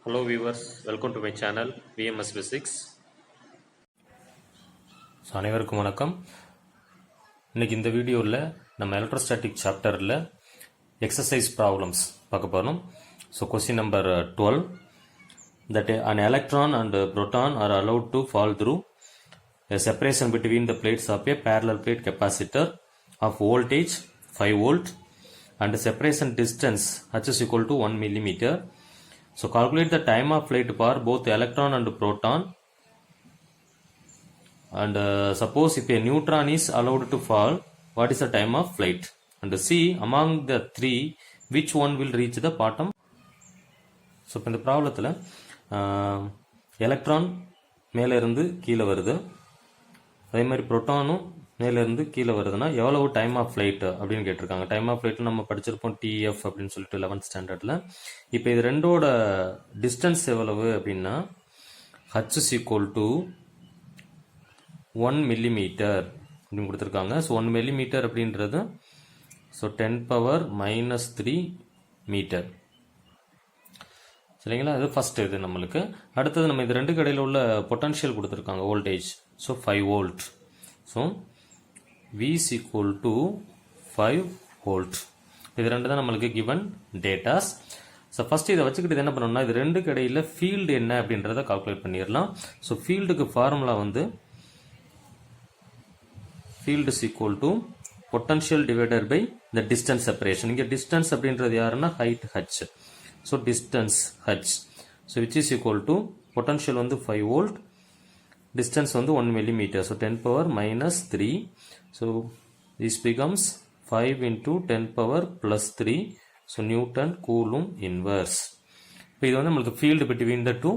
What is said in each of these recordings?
Hello viewers, welcome to my channel VMS Physics. அனைவருக்கும் வணக்கம். இன்னைக்கு இந்த வீடியோவில் நம்ம எலக்ட்ரோஸ்டாட்டிக் சாப்டரில் எக்ஸசைஸ் ப்ராப்ளம்ஸ் பார்க்க போகிறோம். So question number 12, that an electron and proton are allowed to fall through a separation between the plates of a parallel plate capacitor of voltage 5 volt and separation distance h is equal to 1 millimeter. So calculate the time of flight for both electron and proton, and suppose if a neutron is allowed to fall, what is the time of flight, and see among the three which one will reach the bottom. So இப்போ இந்த ப்ராப்ளத்தில் electron மேலே இருந்து கீழே வருது, அதே மாதிரி ப்ரோட்டானும் மேலேருந்து கீழே வருதுன்னா எவ்வளவு டைம் ஆஃப் ஃப்ளைட் அப்படின்னு கேட்டிருக்காங்க. டைம் ஆஃப் ஃப்ளைட்டு நம்ம படிச்சிருப்போம் டிஎஃப் அப்படின்னு சொல்லிட்டு 11th ஸ்டாண்டர்டில். இப்போ இது ரெண்டோட டிஸ்டன்ஸ் எவ்வளவு அப்படின்னா H is equal to 1 millimeter அப்படின்னு கொடுத்துருக்காங்க. ஸோ 1 millimeter அப்படின்றது ஸோ 10⁻³ மீட்டர். சரிங்களா, அது ஃபர்ஸ்ட். இது நம்மளுக்கு அடுத்தது நம்ம இது ரெண்டு கடையில் உள்ள பொட்டன்ஷியல் கொடுத்துருக்காங்க, voltage. So 5 volt. So V is equal to 5 volt. இது ரெண்டு தான் நம்மளுக்கு given datas. ஸோ ஃபர்ஸ்ட் இதை வச்சுக்கிட்டு என்ன பண்ணணும்னா இது ரெண்டு கடையில் ஃபீல்டு என்ன அப்படின்றத கால்குலேட் பண்ணிடலாம். ஸோ ஃபீல்டுக்கு ஃபார்முலா வந்து field is equal to potential divided by the distance separation. இங்கே distance அப்படின்றது யாருன்னா height h. So distance h. So which is equal to potential வந்து 5 volt, distance வந்து 1 millimeter. So 10⁻³ So this becomes 5 into 10⁻+3. So Newton Coulomb inverse. இப்போ இது வந்து நம்மளுக்கு field between the two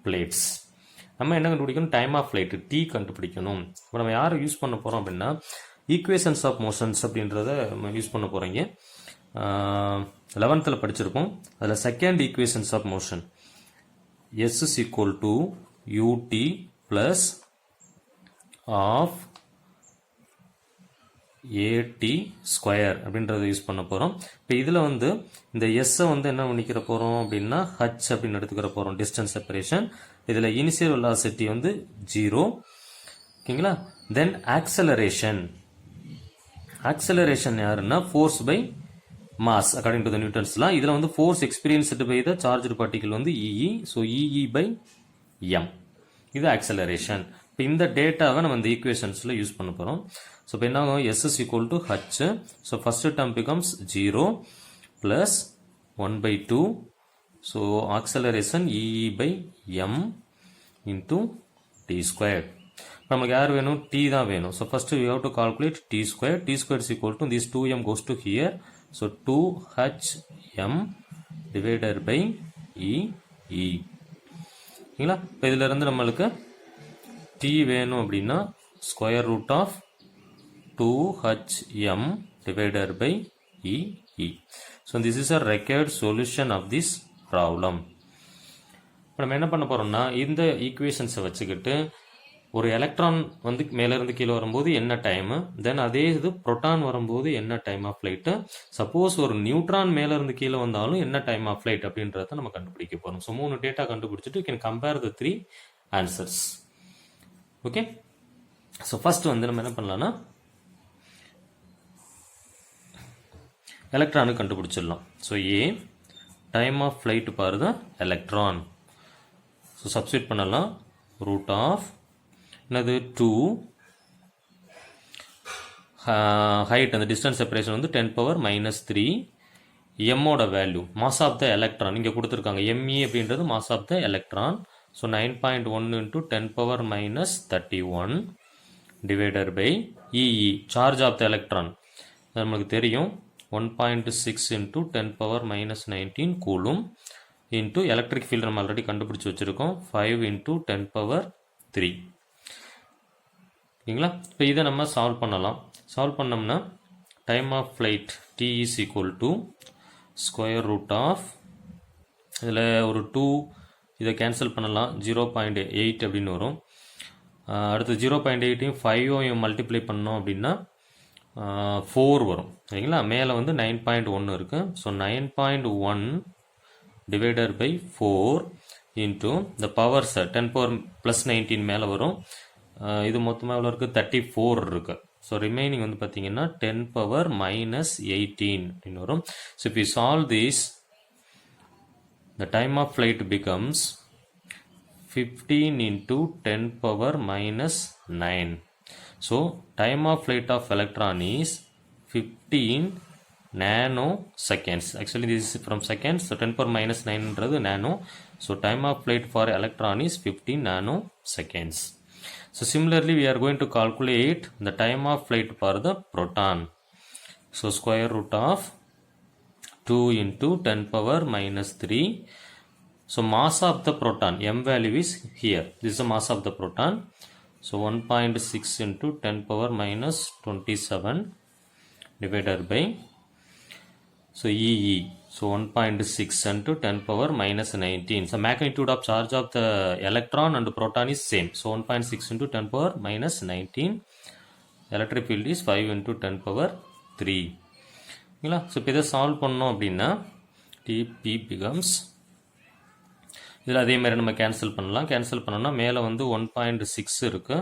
plates. நம்ம என்ன கண்டுபிடிக்கணும், டைம் ஆஃப் ஃப்ளைட் டி கண்டுபிடிக்கணும். இப்போ நம்ம யாரை யூஸ் பண்ண போகிறோம் அப்படின்னா ஈக்குவேஷன்ஸ் ஆஃப் மோஷன்ஸ் அப்படின்றத நம்ம யூஸ் பண்ண போகிறீங்க. 11th படிச்சிருப்போம். அதில் second equations of motion S is equal to ut plus half at square அப்படின்றத யூஸ் பண்ண போகிறோம். இப்போ இதில் வந்து இந்த எஸ்ஸை வந்து என்ன பண்ணிக்கிற போகிறோம் அப்படின்னா ஹச் அப்படின்னு எடுத்துக்கிற போகிறோம், டிஸ்டன்ஸ் செப்பரேஷன். இதில் இனிஷியல் வெலாசிட்டி வந்து 0. ஓகேங்களா. தென் ஆக்சலரேஷன் யாருன்னா force by mass according to the Newton's law. இதில் வந்து force experienced by the charged particle வந்து ee. So ee by m, இது ஆக்சலரேஷன். இப்போ இந்த டேட்டாவை நம்ம இந்த ஈக்குவேஷன்ஸில் யூஸ் பண்ண போகிறோம். ஸோ இப்போ என்ன ஆகும், s is equal to h. So first term becomes 0 plus 1/2. So acceleration இஇ by m into t square. நமக்கு யார் வேணும், டி தான் வேணும். So first you have to calculate t square. T square is equal to this 2m goes to here. So 2hm divided by இஇ. ஓகேங்களா. இப்போ இதில் இருந்து நம்மளுக்கு டி வேணும் அப்படின்னா square root of 2hm divided by EE. So this is a required solution of this problem. இப்போ நம்ம என்ன பண்ண போறோம்னா இந்த ஈக்குவேஷன்ஸை வச்சுக்கிட்டு ஒரு எலக்ட்ரான் வந்து மேலேருந்து கீழே வரும்போது என்ன டைமு, தென் அதே இது புரோட்டான் வரும்போது என்ன டைம் ஆஃப் ஃப்ளைட்டு, சப்போஸ் ஒரு நியூட்ரான் மேலேருந்து கீழே வந்தாலும் என்ன டைம் ஆஃப் ஃப்ளைட் அப்படின்றத நம்ம கண்டுபிடிக்க போகிறோம். ஸோ 3 டேட்டா கண்டுபிடிச்சிட்டு can compare the 3 answers. Okay. So first வந்து நம்ம என்ன பண்ணலாம்னா எலக்ட்ரானு கண்டுபிடிச்சிடலாம். So a time of flight பாருங்க எலக்ட்ரான். ஸோ சப்ஸ்டியூட் பண்ணலாம். ரூட் ஆஃப் என்னது 2 ஹைட், அந்த டிஸ்டன்ஸ் செப்பரேஷன் வந்து 10⁻³ எம்மோட value mass of the electron இங்கே கொடுத்துருக்காங்க. எம்இ அப்படின்றது mass of the electron. So 9.1 into 10⁻³ divided by ee charge of the electron நம்மளுக்கு தெரியும் 1.6 into 10⁻19 coulomb into electric field நம்ம ஆல்ரெடி கண்டுபிடிச்சி வச்சுருக்கோம் 5 into 10⁻3. ஓகேங்களா. இப்போ இதை நம்ம சால்வ் பண்ணலாம். சால்வ் பண்ணோம்னா time of flight t is equal to square root of, இதில் ஒரு 2 இதை கேன்சல் பண்ணலாம், 0.8 அப்படின்னு வரும். அடுத்து 0.8ஐயும் 5ஐயும் மல்டிப்ளை பண்ணோம் அப்படின்னா 4 வரும். சரிங்களா. மேலே வந்து 9.1 இருக்குது. So 9.1 divided by 4. இன்ட்டு இந்த பவர்ஸ் 10 பவர் ப்ளஸ் 19 மேலே வரும். இது மொத்தமாக எவ்வளோ இருக்குது 34 இருக்கு. ஸோ ரிமைனிங் வந்து பார்த்தீங்கன்னா 10 பவர் மைனஸ் 18 அப்படின்னு வரும். So if we solve this, the time of flight becomes 15 into 10 power minus 9. So time of flight of electron is 15 nanoseconds. Actually this is from seconds, so 10 power minus 9 is nano. So time of flight for electron is 15 nanoseconds. So similarly we are going to calculate the time of flight for the proton. So square root of 2 into 10 power minus 3. So mass of the proton, m value is here. This is the mass of the proton. So 1.6 into 10 power minus 27 divided by, so EE. So 1.6 into 10 power minus 19. So magnitude of charge of the electron and proton is same. So 1.6 into 10 power minus 19. Electric field is 5 into 10 power 3. So இப்போ இதை solve பண்ணோம் அப்படின்னா TP becomes, இதில் அதே மாதிரி நம்ம cancel பண்ணலாம். Cancel பண்ணோம்னா மேலே வந்து 1.6 இருக்குது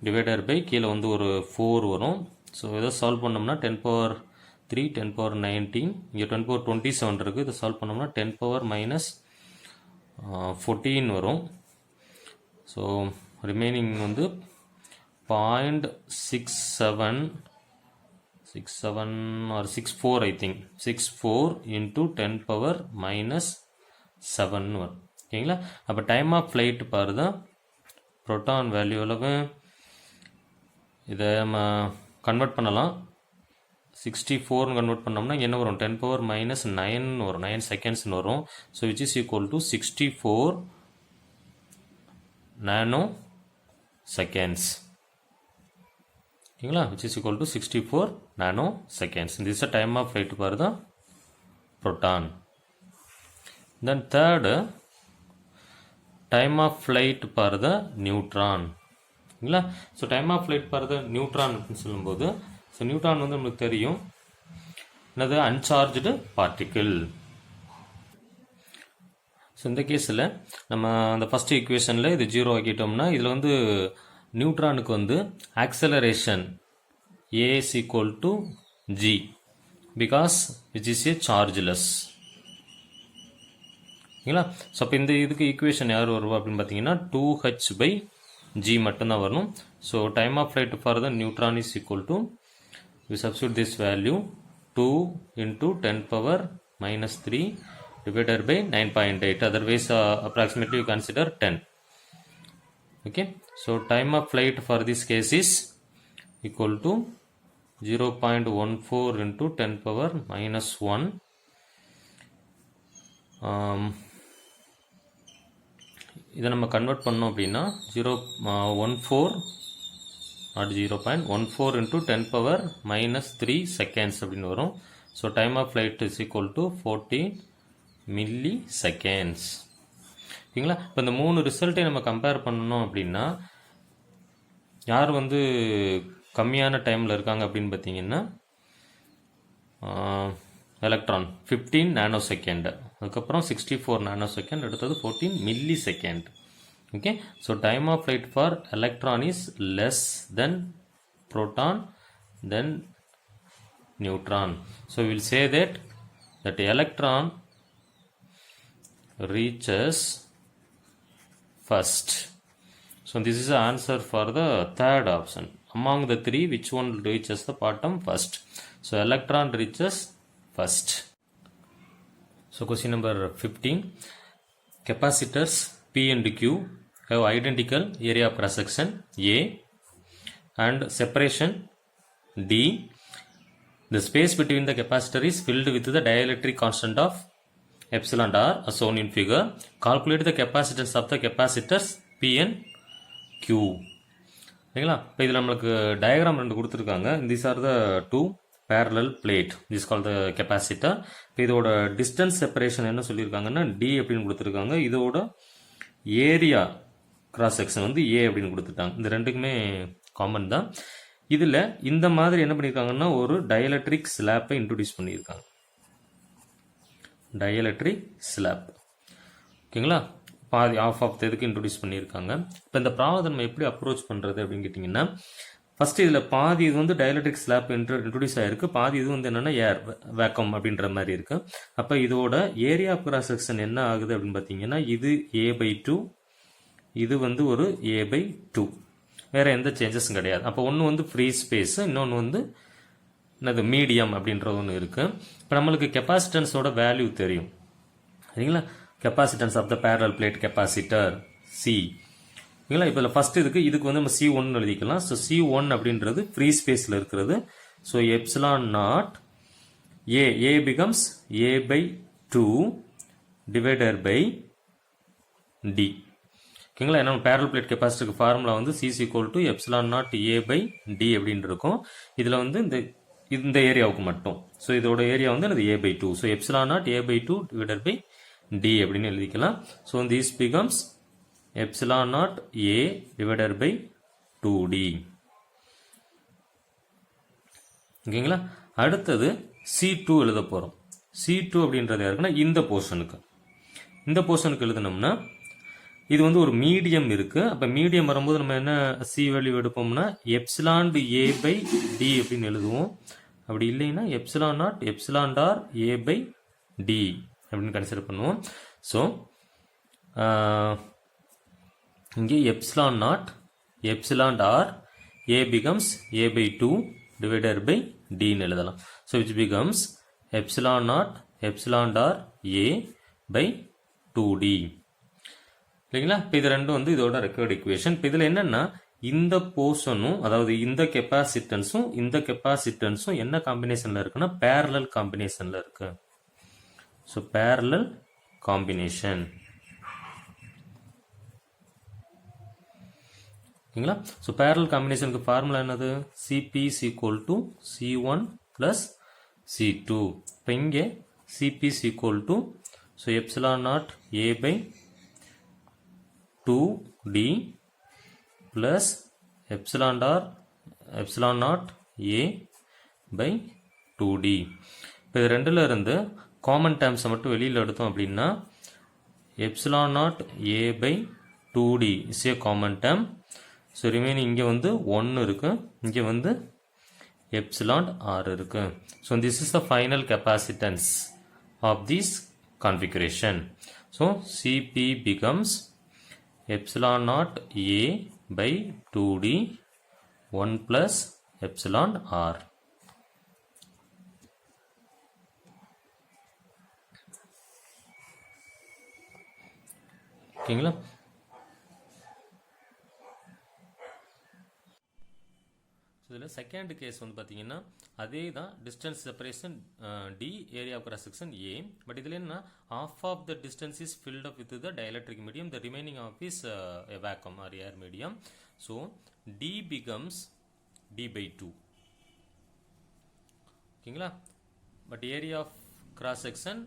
டிவைடர் பை கீழே வந்து ஒரு 4 வரும். ஸோ இதை சால்வ் பண்ணோம்னா 10 பவர் 3 10 பவர் 19, இங்கே 10 பவர் 27 இருக்குது. இதை சால்வ் பண்ணோம்னா 10 பவர் மைனஸ் 14 வரும். ஸோ ரிமைனிங் வந்து 0.67 or 64 I think 64 into 10 power minus 7 வரும். ஓகேங்களா? அப்போ டைம் ஆஃப் ஃப்ளைட் பாருங்க, ப்ரோட்டான் வேல்யூ எவ்வளவு, இதை நம்ம கன்வெர்ட் பண்ணலாம். 64 கன்வெர்ட் பண்ணோம்னா என்ன வரும், 10 பவர் மைனஸ் 9 வரும், 9 செகண்ட்ஸ்னு வரும். So which is equal to 64 nano seconds. ஓகேங்களா? Which is equal to 64 nano seconds. This is time of flight பாருங்க proton. Then third, time of flight for the neutron. இல்லைங்களா? So time of flight for the neutron அப்படின்னு சொல்லும்போது, so neutron வந்து நம்மளுக்கு தெரியும் என்னது, uncharged particle. So இந்த கேஸில் நம்ம அந்த ஃபஸ்ட் ஈக்குவேஷனில் இது 0 ஆக்கிட்டோம்னா இதில் வந்து நியூட்ரானுக்கு வந்து acceleration A is equal to G because which is a chargeless. ஓகேங்களா? ஸோ அப்போ இந்த இதுக்கு ஈக்குவேஷன் யார் வருவா அப்படின்னு பார்த்தீங்கன்னா 2h by g மட்டும்தான் வரணும். So time of flight for the neutron is equal to, we substitute this value 2 into 10 power minus 3 divided by 9.8. Otherwise approximately you consider 10. Okay, so time of flight for this case is equal to 0.14 into 10 power minus 1. இதை நம்ம convert பண்ணோம் அப்படின்னா 0.14 not 0.14 into 10 power minus 3 seconds அப்படின்னு வரும். So time of flight is equal to 14 milliseconds. ஓகேங்களா? இப்போ இந்த 3 ரிசல்ட்டை நம்ம கம்பேர் பண்ணோம் அப்படின்னா யார் வந்து கம்மியான டைமில் இருக்காங்க அப்படின்னு பார்த்தீங்கன்னா எலக்ட்ரான் 15 நானோ செகண்ட், அதுக்கப்புறம் 64 நானோ செகண்ட், அடுத்தது 14 millisecond. Okay, so time of flight for electron is less than proton then neutron. So we will say that electron reaches first. So this is the answer for the third option. Among the three, which one reaches the bottom first? So electron reaches first. So question number 15. Capacitors P and Q have identical area of cross section A and separation D. The space between the capacitor is filled with the dielectric constant of epsilon r as shown in figure. Calculate the capacitance of the capacitors P and Q. ஓகேங்களா? இப்போ இதில் நம்மளுக்கு diagram 2 கொடுத்துருக்காங்க. These are the two parallel plate. This is called the capacitor. இப்போ இதோட distance separation என்ன சொல்லியிருக்காங்கன்னா D அப்படின்னு கொடுத்துருக்காங்க. இதோட ஏரியா கிராஸ் செக்ஷன் வந்து A அப்படின்னு கொடுத்துட்டாங்க. இந்த ரெண்டுக்குமே காமன் தான். இதில் இந்த மாதிரி என்ன பண்ணியிருக்காங்கன்னா ஒரு டயலெக்ட்ரிக் ஸ்லாப்பை இன்ட்ரோடியூஸ் பண்ணியிருக்காங்க. Dielectric slab. ஓகேங்களா? பாதி ஆஃப் ஆஃப் இதுக்கு இன்ட்ரடியூஸ் பண்ணியிருக்காங்க. இப்போ இந்த ப்ராப்ளத்தை நம்ம எப்படி அப்ரோச் பண்ணுறது அப்படின்னு கேட்டிங்கன்னா, ஃபர்ஸ்ட் இதில் பாதி இது வந்து டயலெக்ட்ரிக் ஸ்லாப் இன்ட்ரடியூஸ் ஆயிருக்கு, பாதி இது வந்து என்னென்னா ஏர் வேக்கம் அப்படின்ற மாதிரி இருக்கு. அப்போ இதோட ஏரியா ஆஃப் கிராஸ் செக்ஷன் என்ன ஆகுது அப்படின்னு பார்த்தீங்கன்னா, இது a/2, இது வந்து ஒரு a/2, வேற எந்த சேஞ்சஸும் கிடையாது. அப்போ ஒன்று வந்து ஃப்ரீ ஸ்பேஸ், இன்னொன்று வந்து என்னது மீடியம் அப்படின்றது ஒன்று இருக்கு. இப்போ நம்மளுக்கு கெப்பாசிட்டன்ஸோட வேல்யூ தெரியும் சரிங்களா. Capacitance of the parallel plate capacitor C சரிங்களா. இப்போ ஃபர்ஸ்ட் இதுக்கு வந்து நம்ம C1 எழுதிக்கலாம். ஸோ C1 அப்படின்றது ஃப்ரீ ஸ்பேஸில் இருக்கிறது. So epsilon naught A becomes a/2 divided by d ஓகேங்களா. ஏன்னா பேரல் பிளேட் கெப்பாசிட்டருக்கு ஃபார்முலா வந்து C = எப்சிலான் நாட் a/d அப்படின்னு இருக்கும். இதில் வந்து இந்த ஏரியாவுக்கு மட்டும். ஸோ இதோட ஏரியா வந்து அது a/2. So epsilon naught a/2 divided by d அப்படின்னு எழுதிக்கலாம். So this becomes epsilon naught a divided by 2d. ஓகேங்களா. அடுத்தது C2 எழுத போகிறோம். C2 அப்படின்றது யாருக்குன்னா இந்த போர்ஷனுக்கு எழுதணும்னா, இது வந்து ஒரு மீடியம் இருக்கு. அப்போ மீடியம் வரும்போது நம்ம என்ன சி வேல்யூ எடுப்போம்னா எப்சிலான் a/d அப்படின்னு எழுதுவோம். அப்படி இல்லைன்னா எப்சிலான் நாட் எப்சிலான் டார் a/d அப்படின்னு கன்சிடர் பண்ணுவோம். ஸோ இங்கே எப்சிலான் நாட் எப்சிலான் டார் a becomes a/2 divided by d ன்னு எழுதலாம். So which becomes epsilon naught epsilon டார் a/2d இல்லைங்களா. இப்போ இது ரெண்டும் வந்து இதோட ரெக்வயர்ட் ஈக்குவேஷன். இப்போ இதில் என்னன்னா இந்த போர்ஷனும் அதாவது இந்த கெப்பாசிட்டன்ஸும் என்ன காம்பினேஷன்ல இருக்குன்னா பேரலல் காம்பினேஷன்ல இருக்கு. ஸோ பேரலல் காம்பினேஷன் ஓகேங்களா. ஸோ பேரலல் காம்பினேஷனுக்கு ஃபார்முலா என்னது Cp = C1 + C2. இப்போ இங்கே Cp = so epsilon naught a/2d plus epsilon not a/2d. இப்போ இது ரெண்டுல இருந்து காமன் டேர்ம்ஸை மட்டும் வெளியில் எடுத்தோம் அப்படின்னா epsilon naught a/2d is a common term. So remaining இங்கே வந்து 1 இருக்கு, இங்கே வந்து எப்சிலான் r இருக்கு. So this is the final capacitance of this configuration. ஸோ Cp becomes epsilon naught a/2d 1 plus epsilon r. ஓகேங்களா. இதில் செகண்ட் கேஸ் வந்து பார்த்தீங்கன்னா அதே தான் distance separation d, area of cross section A. But இதில் என்ன half of the distance is filled up with the dielectric medium, the remaining half is a vacuum or air medium. So d becomes d/2 ஓகேங்களா. But area of cross section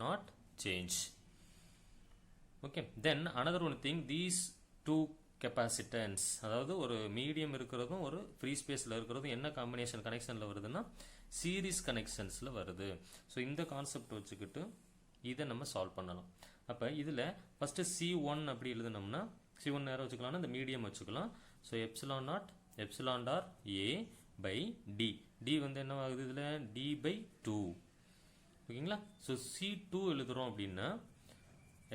not change. Okay. Then another one thing, these two capacitance அதாவது ஒரு medium இருக்கிறதும் ஒரு free ஸ்பேஸில் இருக்கிறதும் என்ன combination கனெக்ஷனில் வருதுன்னா series கனெக்ஷன்ஸில் வருது. ஸோ இந்த கான்செப்ட் வச்சுக்கிட்டு இதை நம்ம சால்வ் பண்ணலாம். அப்போ இதில் ஃபஸ்ட்டு C1 அப்படி எழுதுனோம்னா C1 நேரம் வச்சுக்கலாம்னா இந்த மீடியம் வச்சுக்கலாம். ஸோ எப்சிலான் நாட் எப்சிலான் டார் a/d, d வந்து என்ன ஆகுது இதில் d/2 ஓகேங்களா. ஸோ C2 எழுதுகிறோம் அப்படின்னா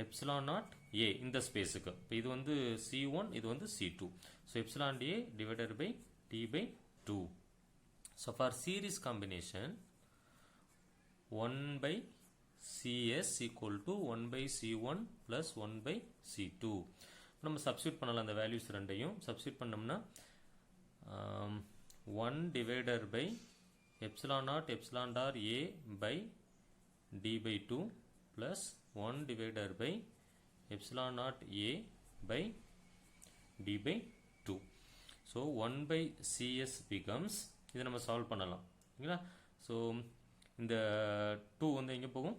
எப்சிலான் நாட் a இந்த ஸ்பேஸுக்கு. இப்போ இது வந்து C1, இது வந்து C2. So epsilon a divided by d/2. So for series combination 1/CS = 1/C1 + 1/C2. நம்ம சப்ஸ்டியூட் பண்ணலாம் அந்த வேல்யூஸ் ரெண்டையும். சப்ஸ்டியூட் பண்ணோம்னா 1 divided by epsilon naught epsilon டார் a/d/2 plus 1 divided by epsilon naught a/d/2. So 1/CS becomes, இதை நம்ம solve பண்ணலாம் ஓகேங்களா. ஸோ இந்த 2 வந்து எங்கே போகும்,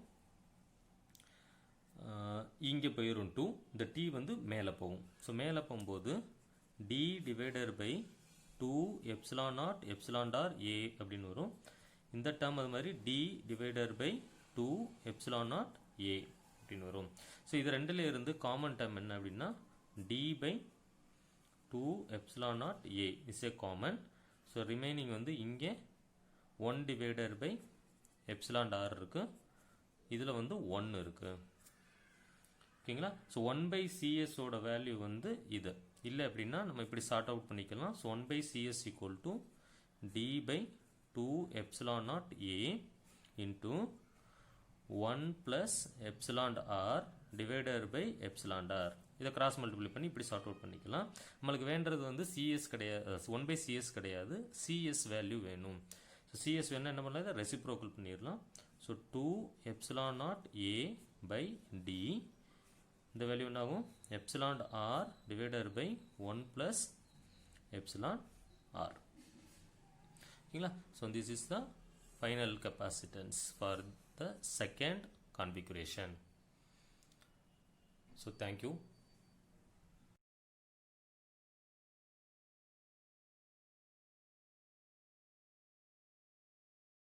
இங்கே போயிடும் 2. இந்த t வந்து மேலே போகும். ஸோ மேலே போகும்போது d divided by 2 epsilon naught epsilon tar a அப்படின்னு வரும். இந்த டேர்ம் அது மாதிரி d divided by 2 epsilon naught a அப்படின்னு வரும். ஸோ இது ரெண்டுல இருந்து காமன் டேர்ம் என்ன அப்படின்னா d by 2 epsilon naught a is a common. So remaining வந்து இங்கே 1 divided by epsilon r இருக்கு, இதில் வந்து 1 இருக்கு. ஓகேங்களா? ஸோ 1 by cs ஓட வேல்யூ வந்து இது இல்லை அப்படின்னா நம்ம இப்படி சார்ட் அவுட் பண்ணிக்கலாம். So 1 by cs equal to d by 2 epsilon naught a into 1 plus epsilon r divided by epsilon r. இதை கிராஸ் மல்டிப்ளை பண்ணி இப்படி சார்ட் அவுட் பண்ணிக்கலாம். நம்மளுக்கு வேண்டது வந்து cs கிடையாது, 1 by cs கிடையாது, cs வேல்யூ வேணும். ஸோ cs வேணும் என்ன பண்ணலாம், இதை ரெசிப்ரோக்கல் பண்ணிடலாம். So 2 epsilon naught a by d, இந்த வேல்யூ என்ன ஆகும், epsilon r divided by 1 plus epsilon r. ஓகேங்களா? So this is the final capacitance for the second configuration. So thank you.